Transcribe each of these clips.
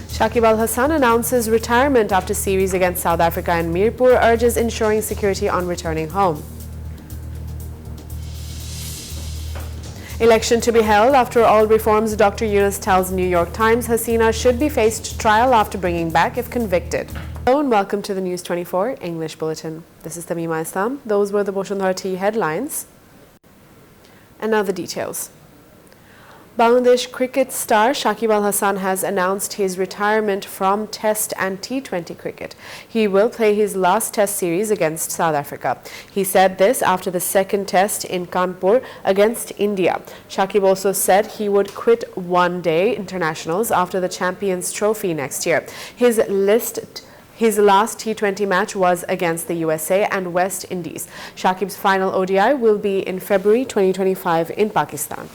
Shakib Al Hassan announces retirement after series against South Africa, and Mirpur urges ensuring security on returning home. Election to be held after all reforms, Dr. Yunus tells New York Times Hasina should be faced trial after bringing back if convicted. Hello and welcome to the News 24 English Bulletin. This is Tamima Islam. Those were the Bashundhara headlines. And now the details. Bangladesh cricket star Shakib Al Hassan has announced his retirement from Test and T20 cricket. He will play his last Test series against South Africa. He said this after the second Test in Kanpur against India. Shakib also said he would quit one-day internationals after the Champions Trophy next year. His last T20 match was against the USA and West Indies. Shakib's final ODI will be in February 2025 in Pakistan.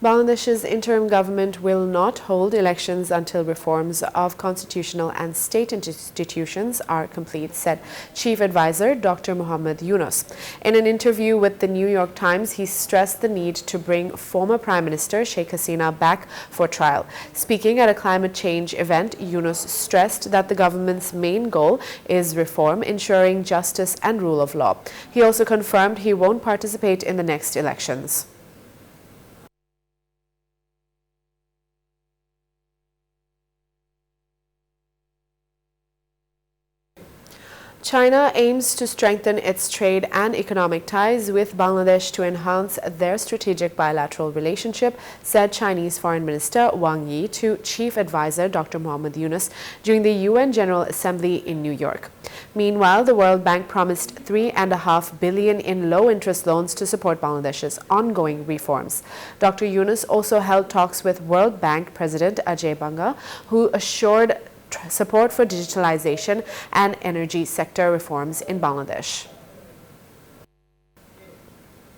Bangladesh's interim government will not hold elections until reforms of constitutional and state institutions are complete, said Chief Advisor Dr. Muhammad Yunus. In an interview with the New York Times, he stressed the need to bring former Prime Minister Sheikh Hasina back for trial. Speaking at a climate change event, Yunus stressed that the government's main goal is reform, ensuring justice and rule of law. He also confirmed he won't participate in the next elections. China aims to strengthen its trade and economic ties with Bangladesh to enhance their strategic bilateral relationship, said Chinese Foreign Minister Wang Yi to Chief Advisor Dr. Muhammad Yunus during the UN General Assembly in New York. Meanwhile, the World Bank promised $3.5 billion in low-interest loans to support Bangladesh's ongoing reforms. Dr. Yunus also held talks with World Bank President Ajay Banga, who assured support for digitalization and energy sector reforms in Bangladesh.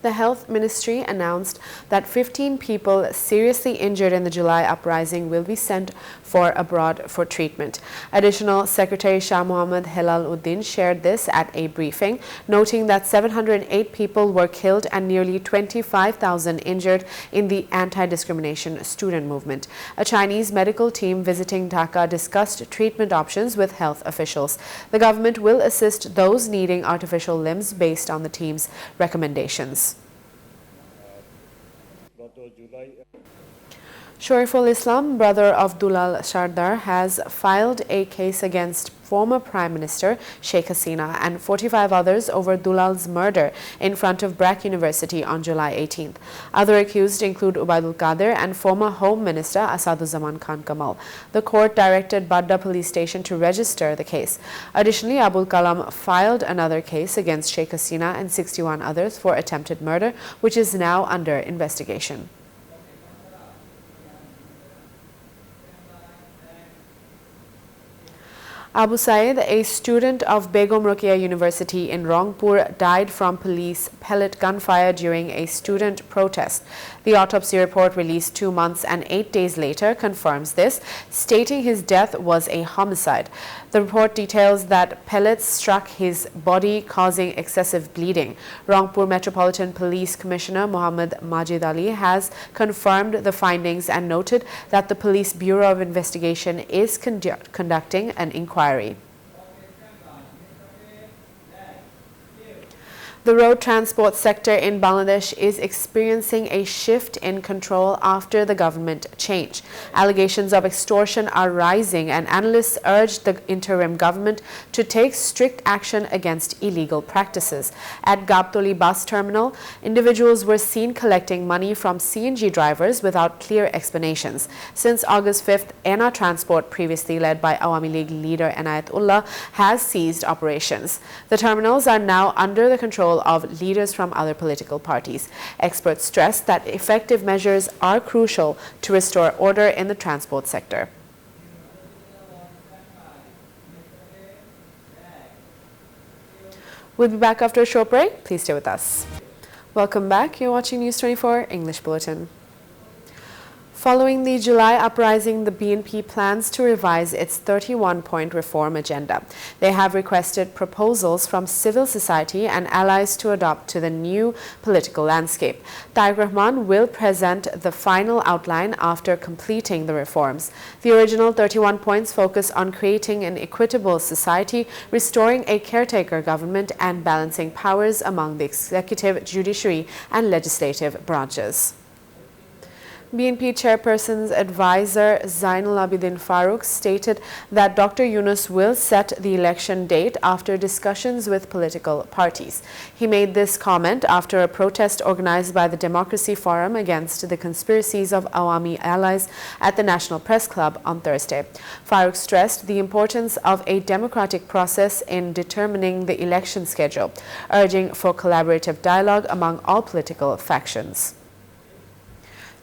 The Health Ministry announced that 15 people seriously injured in the July uprising will be sent abroad for treatment. Additional Secretary Shah Mohammad Helal Uddin shared this at a briefing, noting that 708 people were killed and nearly 25,000 injured in the anti-discrimination student movement. A Chinese medical team visiting Dhaka discussed treatment options with health officials. The government will assist those needing artificial limbs based on the team's recommendations. Shoaiful Islam, brother of Dulal Sardar, has filed a case against former Prime Minister Sheikh Hasina and 45 others over Dulal's murder in front of Brack University on July 18th. Other accused include Ubaidul Qadir and former Home Minister Asaduzzaman Khan Kamal. The court directed Badda police station to register the case. Additionally, Abul Kalam filed another case against Sheikh Hasina and 61 others for attempted murder, which is now under investigation. Abu Saeed, a student of Begum Rokeya University in Rangpur, died from police pellet gunfire during a student protest. The autopsy report released 2 months and 8 days later confirms this, stating his death was a homicide. The report details that pellets struck his body, causing excessive bleeding. Rangpur Metropolitan Police Commissioner Muhammad Majid Ali has confirmed the findings and noted that the Police Bureau of Investigation is conducting an inquiry. The road transport sector in Bangladesh is experiencing a shift in control after the government change. Allegations of extortion are rising, and analysts urge the interim government to take strict action against illegal practices. At Gaptoli bus terminal, individuals were seen collecting money from CNG drivers without clear explanations. Since August 5th, ENA Transport, previously led by Awami League leader Enayat Ullah, has ceased operations. The terminals are now under the control of leaders from other political parties. Experts stress that effective measures are crucial to restore order in the transport sector. We'll be back after a short break. Please stay with us. Welcome back. You're watching News 24 English Bulletin. Following the July uprising, the BNP plans to revise its 31-point reform agenda. They have requested proposals from civil society and allies to adopt to the new political landscape. Tariq Rahman will present the final outline after completing the reforms. The original 31 points focus on creating an equitable society, restoring a caretaker government, and balancing powers among the executive, judiciary, and legislative branches. BNP chairperson's advisor Zainul Abidin Farooq stated that Dr. Yunus will set the election date after discussions with political parties. He made this comment after a protest organized by the Democracy Forum against the conspiracies of Awami allies at the National Press Club on Thursday. Farooq stressed the importance of a democratic process in determining the election schedule, urging for collaborative dialogue among all political factions.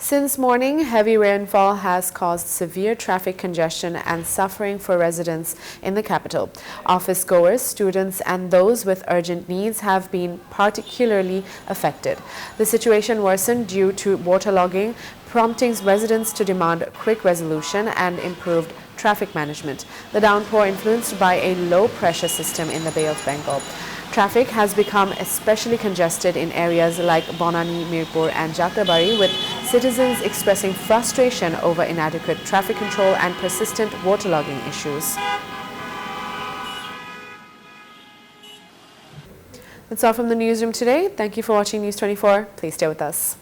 Since morning, heavy rainfall has caused severe traffic congestion and suffering for residents in the capital. Office goers, students, and those with urgent needs have been particularly affected. The situation worsened due to waterlogging, prompting residents to demand quick resolution and improved traffic management. The downpour influenced by a low-pressure system in the Bay of Bengal. Traffic has become especially congested in areas like Bonani, Mirpur and Jatrabari, with citizens expressing frustration over inadequate traffic control and persistent waterlogging issues. That's all from the newsroom today. Thank you for watching News 24. Please stay with us.